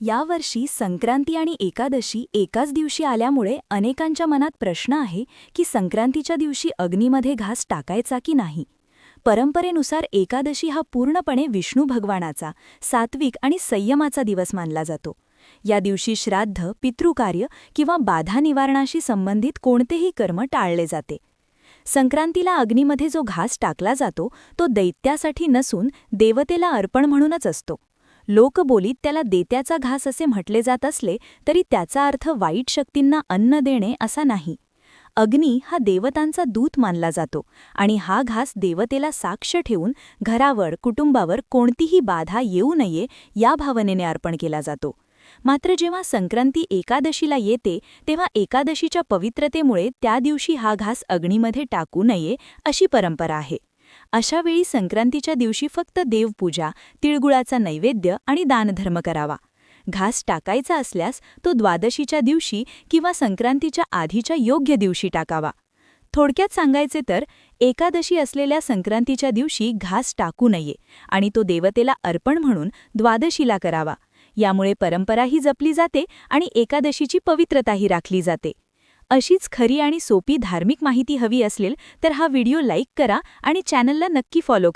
यावर्षी संक्रांती आणि एकादशी एकाच दिवशी आल्यामुळे अनेकांच्या मनात प्रश्न आहे की संक्रांतीच्या दिवशी अग्नीमध्ये घास टाकायचा की नाही. परंपरेनुसार एकादशी हा पूर्णपणे विष्णू भगवानाचा, सात्विक आणि संयमाचा दिवस मानला जातो. या दिवशी श्राद्ध, पितृकार्य किंवा बाधा निवारणाशी संबंधित कोणतेही कर्म टाळले जाते. संक्रांतीला अग्नीमध्ये जो घास टाकला जातो तो दैत्यासाठी नसून देवतेला अर्पण म्हणूनच असतो. लोकबोलीत त्याला देत्याचा घास असे म्हटले जात असले तरी त्याचा अर्थ वाईट शक्तींना अन्न देणे असा नाही. अग्नी हा देवतांचा दूत मानला जातो आणि हा घास देवतेला साक्ष ठेवून घरावर, कुटुंबावर कोणतीही बाधा येऊ नये या भावनेने अर्पण केला जातो. मात्र जेव्हा संक्रांती एकादशीला येते तेव्हा एकादशीच्या पवित्रतेमुळे त्या दिवशी हा घास अग्नीमध्ये टाकू नये अशी परंपरा आहे. अशावेळी संक्रांतीच्या दिवशी फक्त देवपूजा, तिळगुळाचा नैवेद्य आणि दानधर्म करावा. घास टाकायचा असल्यास तो द्वादशीच्या दिवशी किंवा संक्रांतीच्या आधीच्या योग्य दिवशी टाकावा. थोडक्यात सांगायचे तर एकादशी असलेल्या संक्रांतीच्या दिवशी घास टाकू नये आणि तो देवतेला अर्पण म्हणून द्वादशीला करावा. यामुळे परंपराही जपली जाते आणि एकादशीची पवित्रताही राखली जाते. अशीच खरी आणि सोपी धार्मिक माहिती हवी असेल तर हा व्हिडिओ लाईक करा आणि चॅनलला नक्की फॉलो करा.